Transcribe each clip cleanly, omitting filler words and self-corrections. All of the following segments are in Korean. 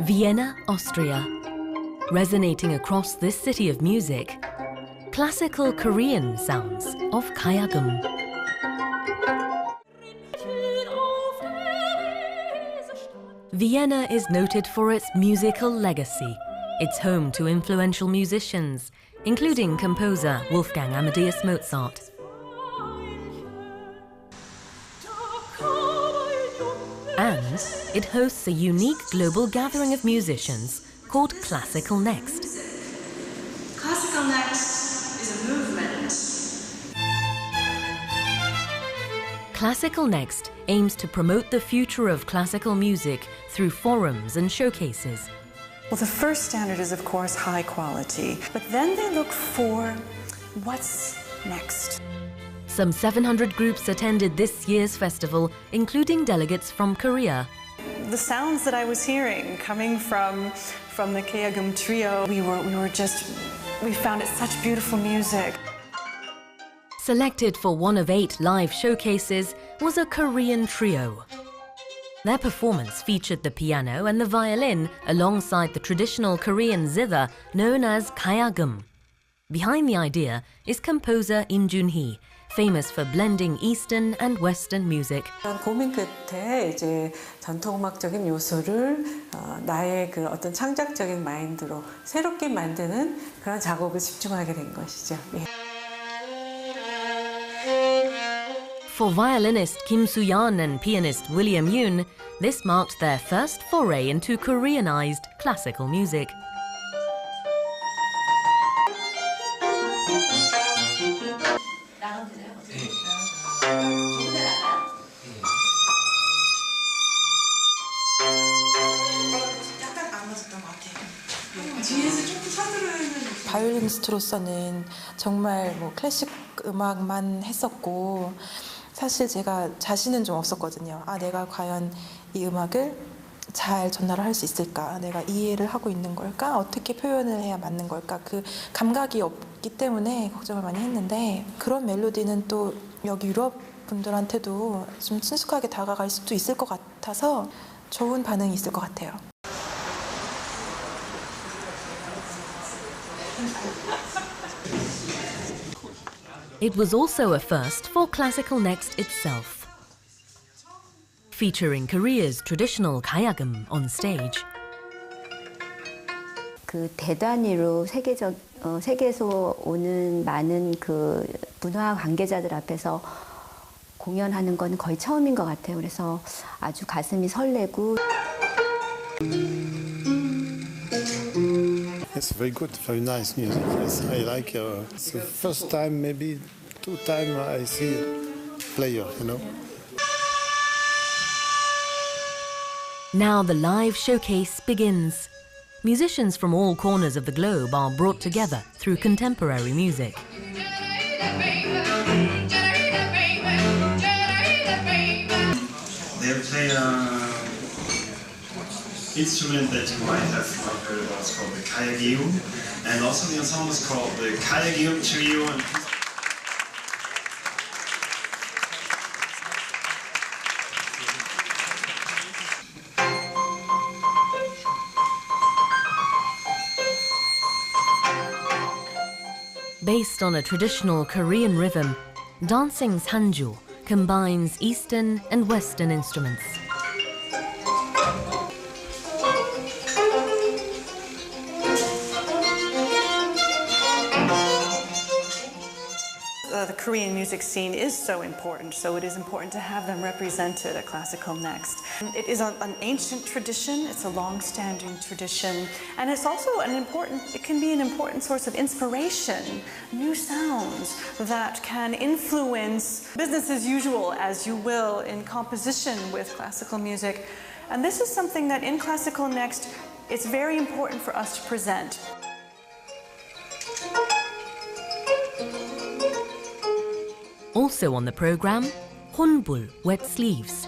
Vienna, Austria. Resonating across this city of music, classical Korean sounds of Kayagum. Vienna is noted for its musical legacy. It's home to influential musicians, including composer Wolfgang Amadeus Mozart. And it hosts a unique global gathering of musicians called Classical Next. Classical Next is a movement. Classical Next aims to promote the future of classical music through forums and showcases. Well, the first standard is, of course, high quality, but then they look for what's next. Some 700 groups attended this year's festival, including delegates from Korea. The sounds that I was hearing coming from the Kayagum trio, we found it such beautiful music. Selected for one of 8 live showcases was a Korean trio. Their performance featured the piano and the violin alongside the traditional Korean zither known as Kayagum. Behind the idea is composer In Jun-hee, famous for blending Eastern and Western music. 고민 끝에 이제 전통음악적인 요소를 나의 그 어떤 창작적인 마인드로 새롭게 만드는 그런 작업에 집중하게 된 것이죠. 예. For violinist Kim Soo-yeon and pianist William Yoon, this marked their first foray into Koreanized classical music. 바이올리니스트로서는 정말 클래식 음악만 했었고 사실 제가 자신은 좀 없었거든요. 내가 과연 이 음악을 잘 전달을 할 수 있을까? 내가 이해를 하고 있는 걸까? 어떻게 표현을 해야 맞는 걸까? 그 감각이 없기 때문에 걱정을 많이 했는데 그런 멜로디는 또 여기 유럽 분들한테도 좀 친숙하게 다가갈 수도 있을 것 같아서 좋은 반응이 있을 것 같아요. It was also a first for Classical Next itself, featuring Korea's traditional Kayagum on stage. 그 대단위로 세계에서 오는 많은 그 문화 관계자들 앞에서 공연하는 건 거의 처음인 것 같아요. 그래서 아주 가슴이 설레고. It's very good, very nice music. Yes, I like it's the first time, maybe 2 times I see player, you know. Now the live showcase begins. Musicians from all corners of the globe are brought together through contemporary music. They play instrument that you might have not heard about. It's called the Kayagum, and also the ensemble is called the Kayagum Trio. Based on a traditional Korean rhythm, Dancing Sanju combines Eastern and Western instruments. The Korean music scene is so important, so it is important to have them represented at Classical Next. It is an ancient tradition, it's a long-standing tradition, and it's also it can be an important source of inspiration, new sounds that can influence business as usual, as you will, in composition with classical music. And this is something that in Classical Next, it's very important for us to present. Also on the program, Honbul, Wet Sleeves.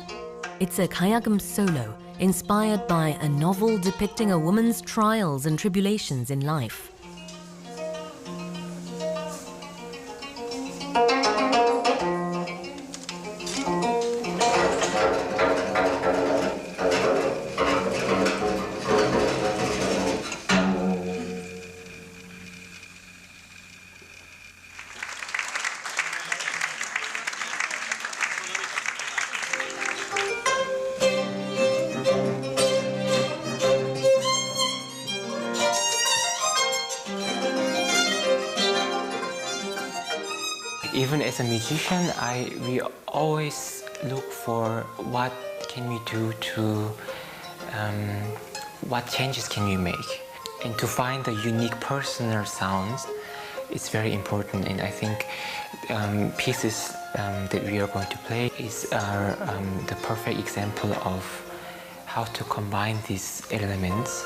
It's a Kayagum solo inspired by a novel depicting a woman's trials and tribulations in life. even as a musician, we always look for what can we do to, what changes can we make, and to find the unique personal sounds. It's very important, and I think pieces that we are going to play are the perfect example of how to combine these elements.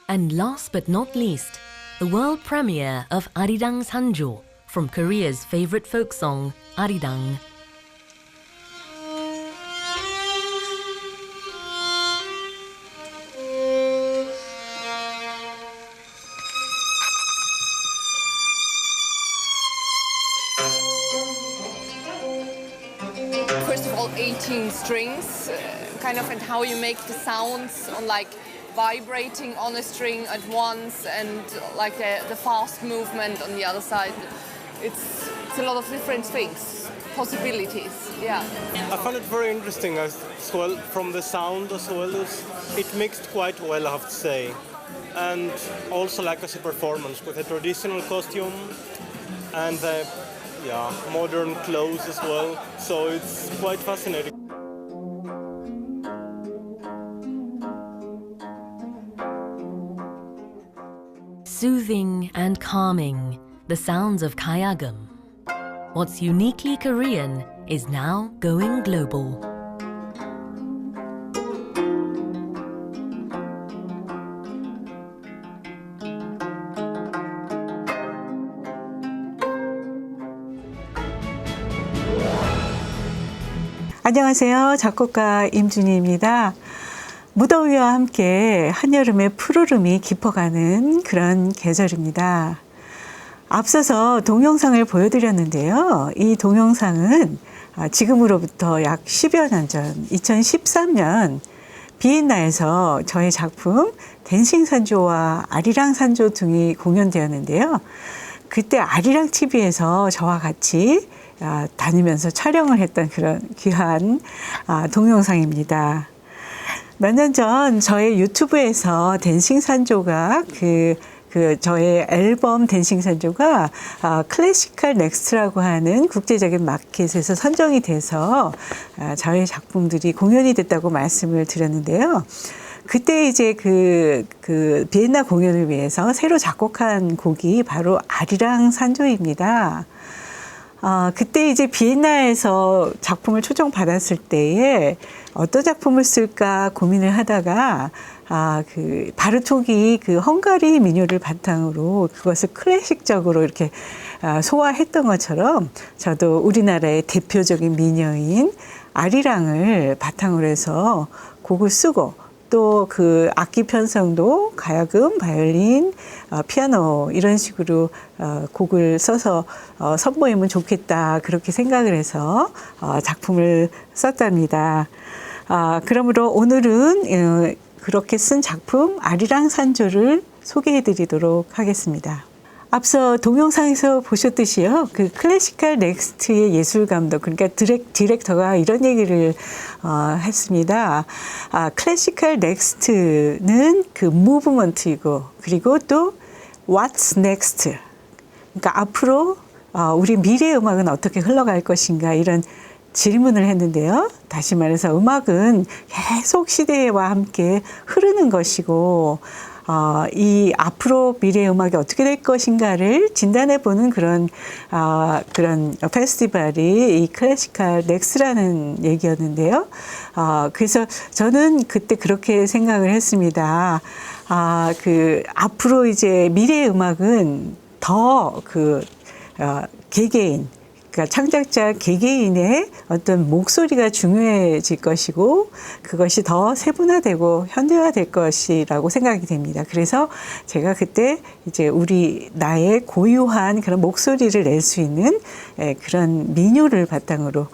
And last but not least, the world premiere of Arirang Sanjo from Korea's favorite folk song, Arirang. First of all, 18 strings, kind of, and how you make the sounds on like vibrating on a string at once, and like the fast movement on the other side. It's a lot of different things, possibilities, yeah. I found it very interesting as well, from the sound as well as it mixed quite well, I have to say. And also like as a performance with a traditional costume and modern clothes as well. So it's quite fascinating. Soothing and calming, the sounds of Kayagum. What's uniquely Korean is now going global. 안녕하세요. 작곡가 임준희입니다. 무더위와 함께 한여름의 푸르름이 깊어가는 그런 계절입니다. 앞서서 동영상을 보여드렸는데요. 이 동영상은 지금으로부터 약 10여 년 전, 2013년 비엔나에서 저의 작품 댄싱 산조와 아리랑 산조 등이 공연되었는데요. 그때 아리랑 TV에서 저와 같이 다니면서 촬영을 했던 그런 귀한 동영상입니다. 몇 년 전 저의 유튜브에서 댄싱 산조가 저의 앨범 댄싱 산조가 클래시컬 넥스트라고 하는 국제적인 마켓에서 선정이 돼서 저의 작품들이 공연이 됐다고 말씀을 드렸는데요. 그때 이제 그 비엔나 공연을 위해서 새로 작곡한 곡이 바로 아리랑 산조입니다. 그때 이제 비엔나에서 작품을 초청받았을 때에 어떤 작품을 쓸까 고민을 하다가 바르톡이 헝가리 민요를 바탕으로 그것을 클래식적으로 이렇게 소화했던 것처럼 저도 우리나라의 대표적인 민요인 아리랑을 바탕으로 해서 곡을 쓰고 또 그 악기 편성도 가야금, 바이올린, 피아노 이런 식으로 곡을 써서 선보이면 좋겠다 그렇게 생각을 해서 작품을 썼답니다. 그러므로 오늘은 그렇게 쓴 작품 아리랑 산조를 소개해 드리도록 하겠습니다. 앞서 동영상에서 보셨듯이요. 그 클래시컬 넥스트의 예술감독, 그러니까 디렉터가 이런 얘기를 했습니다. 클래시컬 넥스트는 그 무브먼트이고, 그리고 또 what's next? 그러니까 앞으로 우리 미래 음악은 어떻게 흘러갈 것인가 이런 질문을 했는데요. 다시 말해서 음악은 계속 시대와 함께 흐르는 것이고 이 앞으로 미래 음악이 어떻게 될 것인가를 진단해보는 그런 페스티벌이 이 클래시컬 넥스라는 얘기였는데요. 그래서 저는 그때 그렇게 생각을 했습니다. 앞으로 이제 미래 음악은 더 개개인, 그러니까 창작자 개개인의 어떤 목소리가 중요해질 것이고 그것이 더 세분화되고 현대화될 것이라고 생각이 됩니다. 그래서 제가 그때 이제 나의 고유한 그런 목소리를 낼 수 있는 그런 민요를 바탕으로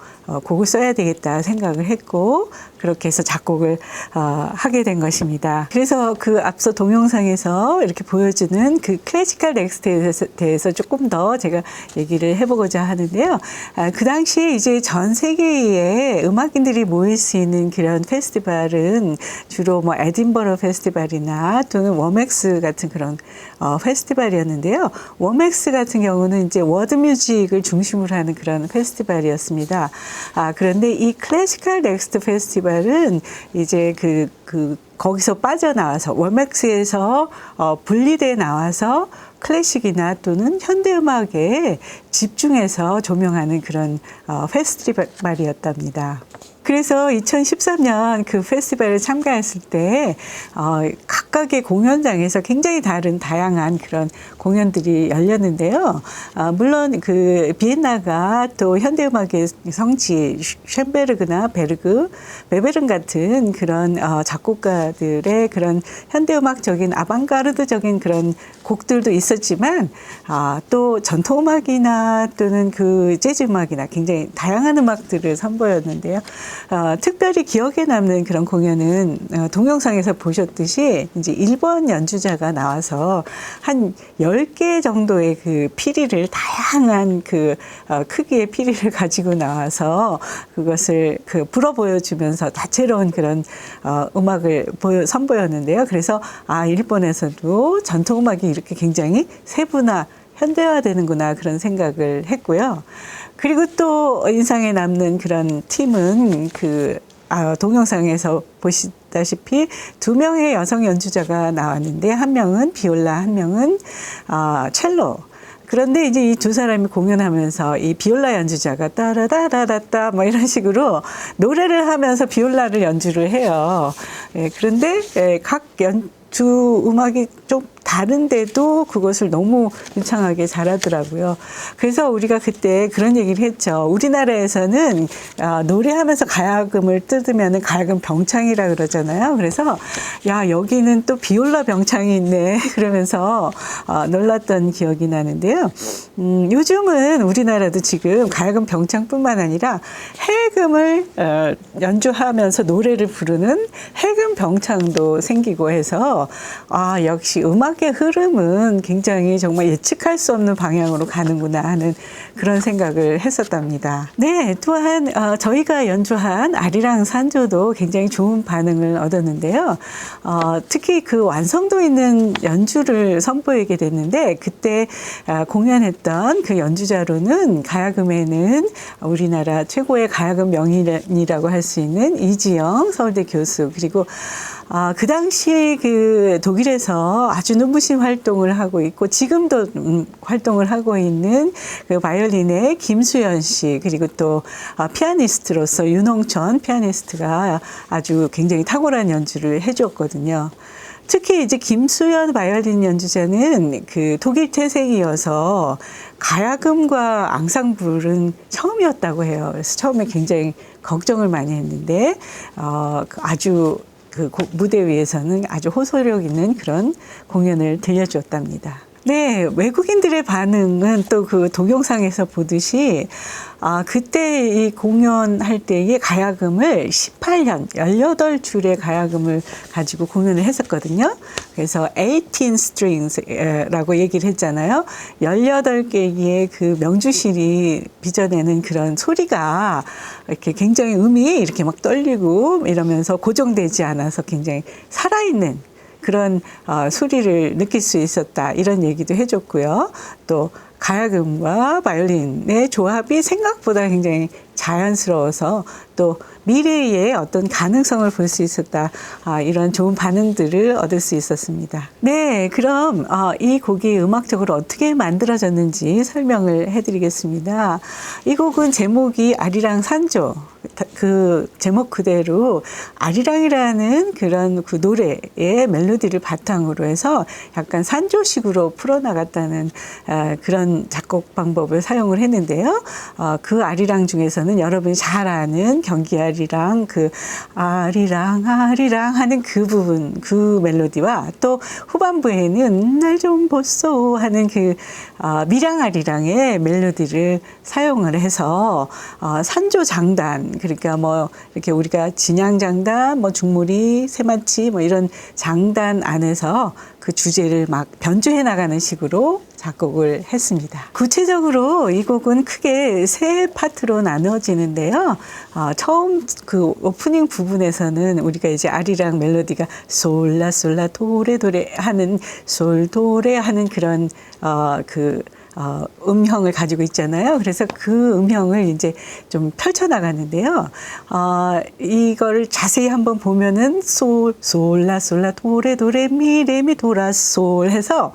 곡을 써야 되겠다 생각을 했고 그렇게 해서 작곡을 하게 된 것입니다. 그래서 그 앞서 동영상에서 이렇게 보여주는 그 클래시컬 넥스트에 대해서 조금 더 제가 얘기를 해보고자 하는데요. 있는데요. 그 당시에 이제 전 세계의 음악인들이 모일 수 있는 그런 페스티벌은 주로 뭐 에딘버러 페스티벌이나 또는 워맥스 같은 그런 페스티벌이었는데요. 워맥스 같은 경우는 이제 워드뮤직을 중심으로 하는 그런 페스티벌이었습니다. 그런데 이 클래시컬 넥스트 페스티벌은 이제 거기서 빠져나와서 워맥스에서 분리돼 나와서 클래식이나 또는 현대음악에 집중해서 조명하는 그런 페스티벌이었답니다. 그래서 2013년 그 페스티벌에 참가했을 때 각각의 공연장에서 굉장히 다양한 그런 공연들이 열렸는데요. 물론 그 비엔나가 또 현대음악의 성지 쇤베르그나 베르그, 베베른 같은 그런 작곡가들의 그런 현대음악적인 아방가르드적인 그런 곡들도 있었지만 또 전통음악이나 또는 그 재즈음악이나 굉장히 다양한 음악들을 선보였는데요. 특별히 기억에 남는 그런 공연은 동영상에서 보셨듯이 이제 일본 연주자가 나와서 한 10개 정도의 그 피리를 다양한 그 크기의 피리를 가지고 나와서 그것을 불어 보여주면서 다채로운 그런 음악을 선보였는데요. 그래서 일본에서도 전통음악이 이렇게 굉장히 세분화 현대화되는구나 그런 생각을 했고요. 그리고 또 인상에 남는 그런 팀은 동영상에서 보시다시피 2명의 여성 연주자가 나왔는데 한 명은 비올라, 한 명은 첼로. 그런데 이제 이 두 사람이 공연하면서 이 비올라 연주자가 따라다다다다 뭐 이런 식으로 노래를 하면서 비올라를 연주를 해요. 그런데 각 두 음악이 좀 다른데도 그것을 너무 유창하게 잘하더라고요. 그래서 우리가 그때 그런 얘기를 했죠. 우리나라에서는 노래하면서 가야금을 뜯으면 가야금 병창이라 그러잖아요. 그래서 야 여기는 또 비올라 병창이 있네 그러면서 놀랐던 기억이 나는데요. 요즘은 우리나라도 지금 가야금 병창뿐만 아니라 해금을 연주하면서 노래를 부르는 해금 병창도 생기고 해서 역시 음악의 흐름은 굉장히 정말 예측할 수 없는 방향으로 가는구나 하는 그런 생각을 했었답니다. 네, 또한 저희가 연주한 아리랑 산조도 굉장히 좋은 반응을 얻었는데요. 특히 그 완성도 있는 연주를 선보이게 됐는데 그때 공연했던 그 연주자로는 가야금에는 우리나라 최고의 가야금 명인이라고 할 수 있는 이지영 서울대 교수 그리고 그 당시에 그 독일에서 아주 눈부신 활동을 하고 있고 지금도 활동을 하고 있는 그 바이올린의 김수연 씨 그리고 또 피아니스트로서 윤홍천 피아니스트가 아주 굉장히 탁월한 연주를 해줬거든요. 특히 이제 김수연 바이올린 연주자는 그 독일 태생이어서 가야금과 앙상블은 처음이었다고 해요. 그래서 처음에 굉장히 걱정을 많이 했는데 아주 무대 위에서는 아주 호소력 있는 그런 공연을 들려줬답니다. 네, 외국인들의 반응은 또 그 동영상에서 보듯이 그때 이 공연할 때의 가야금을 18줄의 가야금을 가지고 공연을 했었거든요. 그래서 18 strings라고 얘기를 했잖아요. 18개의 그 명주실이 빚어내는 그런 소리가 이렇게 굉장히 음이 이렇게 막 떨리고 이러면서 고정되지 않아서 굉장히 살아있는 그런 소리를 느낄 수 있었다 이런 얘기도 해줬고요. 또 가야금과 바이올린의 조합이 생각보다 굉장히 자연스러워서 또 미래의 어떤 가능성을 볼 수 있었다. 이런 좋은 반응들을 얻을 수 있었습니다. 네, 그럼 이 곡이 음악적으로 어떻게 만들어졌는지 설명을 해드리겠습니다. 이 곡은 제목이 아리랑 산조. 그 제목 그대로 아리랑이라는 그런 그 노래의 멜로디를 바탕으로 해서 약간 산조식으로 풀어나갔다는 그런 작곡 방법을 사용을 했는데요. 그 아리랑 중에서는 여러분이 잘 아는 경기 아리랑, 그 아리랑 하는 그 부분, 그 멜로디와 또 후반부에는 날 좀 보소 하는 그 밀양 아리랑의 멜로디를 사용을 해서 산조 장단, 그러니까 뭐 이렇게 우리가 진양 장단, 뭐 중무리, 세마치 뭐 이런 장단 안에서 그 주제를 막 변주해 나가는 식으로 작곡을 했습니다. 구체적으로 이 곡은 크게 세 파트로 나누어지는데요. 처음 그 오프닝 부분에서는 우리가 이제 아리랑 멜로디가 솔라 솔라 도레 도레 하는 솔도레 하는 그런 음형을 가지고 있잖아요. 그래서 그 음형을 이제 좀 펼쳐나가는데요. 이걸 자세히 한번 보면은 솔라 솔라 도레 도레 미 레미 도라 솔 해서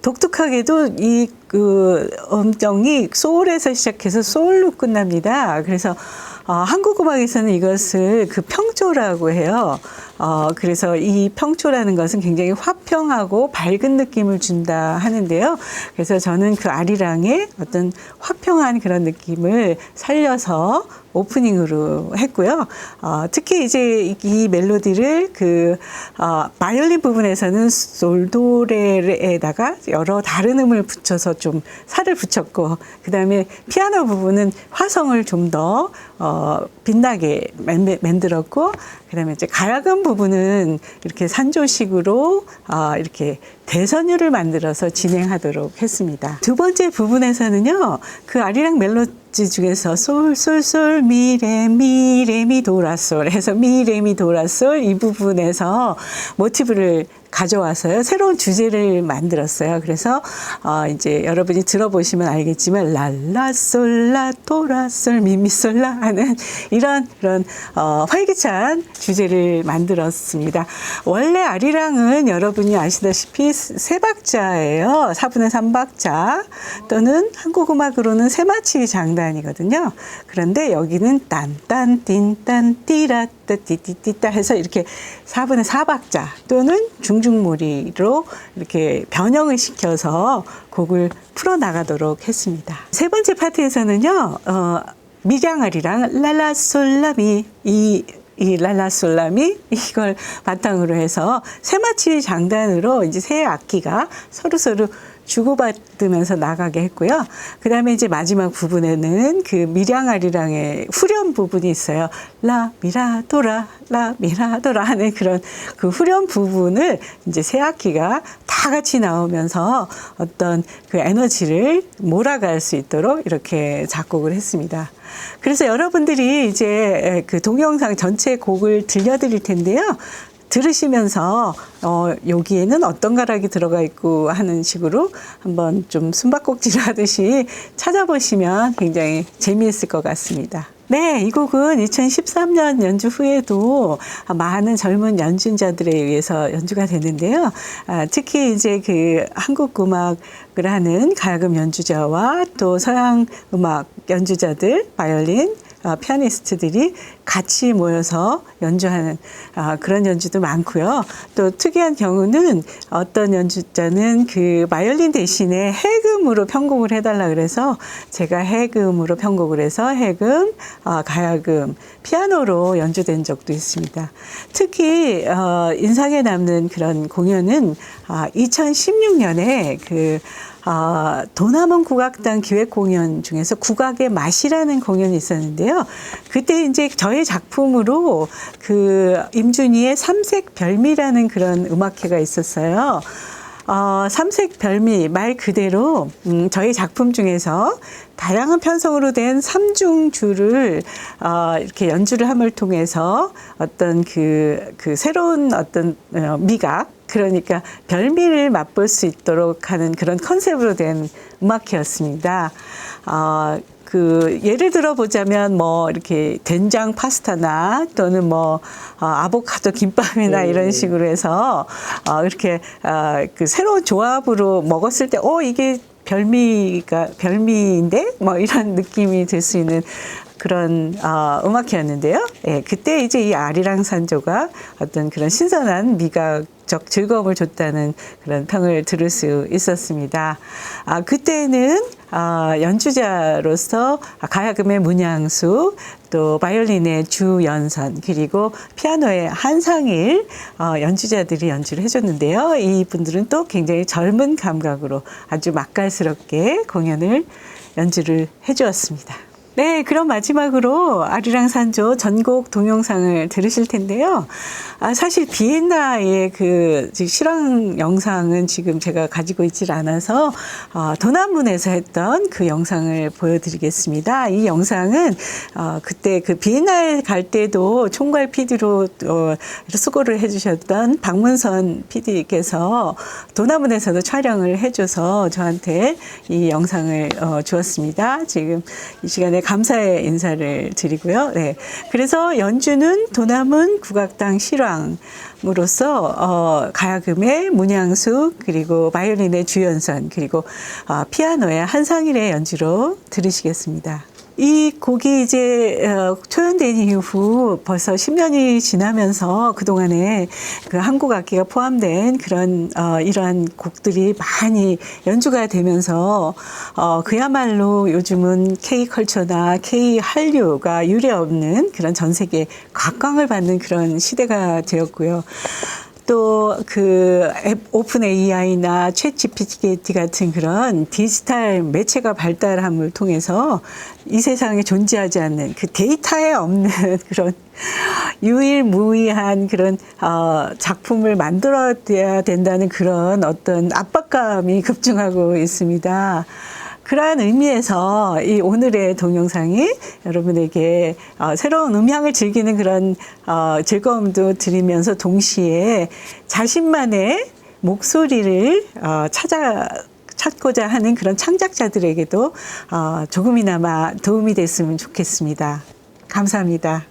독특하게도 그 음정이 솔에서 시작해서 솔로 끝납니다. 그래서 한국 음악에서는 이것을 그 평조라고 해요. 그래서 이 평조라는 것은 굉장히 화평하고 밝은 느낌을 준다 하는데요. 그래서 저는 그 아리랑의 어떤 화평한 그런 느낌을 살려서 오프닝으로 했고요. 특히 이제 이 멜로디를 바이올린 부분에서는 솔도레에다가 여러 다른 음을 붙여서 좀 살을 붙였고, 그 다음에 피아노 부분은 화성을 좀 더 빛나게 만들었고, 그 다음에 이제 가야금 부분은 이렇게 산조식으로 이렇게 대선율을 만들어서 진행하도록 했습니다. 두 번째 부분에서는요, 그 아리랑 멜로디 중에서 솔솔솔 미레미 도라솔 해서 미레미 도라솔 이 부분에서 모티브를 가져와서요, 새로운 주제를 만들었어요. 그래서 이제 여러분이 들어보시면 알겠지만 랄라솔라 도라솔 미미솔라 하는 이런 활기찬 주제를 만들었습니다. 원래 아리랑은 여러분이 아시다시피 세 박자예요. 4분의 3박자 또는 한국 음악으로는 세마치 장단이거든요. 그런데 여기는 딴딴 띵딴 띠라따 띠띠띠따 해서 이렇게 4분의 4박자 또는 중중무리로 이렇게 변형을 시켜서 곡을 풀어나가도록 했습니다. 세 번째 파트에서는요, 미량아리랑 랄라솔라미 이 랄라솔라미 이걸 바탕으로 해서 세마치 장단으로 이제 세 악기가 서로 주고받으면서 나가게 했고요. 그 다음에 이제 마지막 부분에는 그 미량아리랑의 후렴 부분이 있어요. 라 미라도라 하는 그런 그 후렴 부분을 이제 세 악기가 다 같이 나오면서 어떤 그 에너지를 몰아갈 수 있도록 이렇게 작곡을 했습니다. 그래서 여러분들이 이제 그 동영상 전체 곡을 들려드릴 텐데요. 들으시면서 여기에는 어떤 가락이 들어가 있고 하는 식으로 한번 좀 숨바꼭질 하듯이 찾아보시면 굉장히 재미있을 것 같습니다. 네, 이 곡은 2013년 연주 후에도 많은 젊은 연주자들에 의해서 연주가 됐는데요. 특히 이제 그 한국 음악을 하는 가야금 연주자와 또 서양 음악 연주자들, 바이올린, 피아니스트들이 같이 모여서 연주하는 그런 연주도 많고요. 또 특이한 경우는 어떤 연주자는 그 바이올린 대신에 해금으로 편곡을 해달라 그래서 제가 해금으로 편곡을 해서 해금, 가야금, 피아노로 연주된 적도 있습니다. 특히 인상에 남는 그런 공연은 2016년에 도남원 국악단 기획 공연 중에서 국악의 맛이라는 공연이 있었는데요. 그때 이제 저의 작품으로 그 임준희의 삼색별미라는 그런 음악회가 있었어요. 삼색별미 말 그대로 저희 작품 중에서 다양한 편성으로 된 삼중주를 이렇게 연주를 함을 통해서 어떤 그 새로운 어떤 미각, 그러니까 별미를 맛볼 수 있도록 하는 그런 컨셉으로 된 음악회였습니다. 예를 들어 보자면 이렇게 된장 파스타나 또는 아보카도 김밥이나 이런 식으로 해서 이렇게 그 새로운 조합으로 먹었을 때 이게 별미인데 이런 느낌이 들 수 있는 그런 음악회였는데요. 예, 그때 이제 이 아리랑 산조가 어떤 그런 신선한 미각적 즐거움을 줬다는 그런 평을 들을 수 있었습니다. 그때는 연주자로서 가야금의 문양수, 또 바이올린의 주연선, 그리고 피아노의 한상일 연주자들이 연주를 해줬는데요. 이분들은 또 굉장히 젊은 감각으로 아주 맛깔스럽게 공연을 연주를 해주었습니다. 네, 그럼 마지막으로 아리랑산조 전곡 동영상을 들으실 텐데요. 사실 비엔나의 그 실황 영상은 지금 제가 가지고 있질 않아서 도남문에서 했던 그 영상을 보여드리겠습니다. 이 영상은 그때 그 비엔나에 갈 때도 총괄 PD로 수고를 해주셨던 박문선 PD께서 도남문에서도 촬영을 해줘서 저한테 이 영상을 주었습니다. 지금 이 시간에 감사의 인사를 드리고요. 네. 그래서 연주는 도남문 국악당 실황으로서 가야금의 문양숙, 그리고 바이올린의 주연선, 그리고 피아노의 한상일의 연주로 들으시겠습니다. 이 곡이 이제 초연된 이후 벌써 10년이 지나면서 그동안에 그 한국 악기가 포함된 그런 이러한 곡들이 많이 연주가 되면서 그야말로 요즘은 K-컬처나 K-한류가 유례없는 그런 전 세계 각광을 받는 그런 시대가 되었고요. 또 그 오픈 AI나 챗 GPT 같은 그런 디지털 매체가 발달함을 통해서 이 세상에 존재하지 않는 그 데이터에 없는 그런 유일무이한 그런 작품을 만들어야 된다는 그런 어떤 압박감이 급증하고 있습니다. 그러한 의미에서 이 오늘의 동영상이 여러분에게 새로운 음향을 즐기는 그런 즐거움도 드리면서 동시에 자신만의 목소리를 찾고자 하는 그런 창작자들에게도 조금이나마 도움이 됐으면 좋겠습니다. 감사합니다.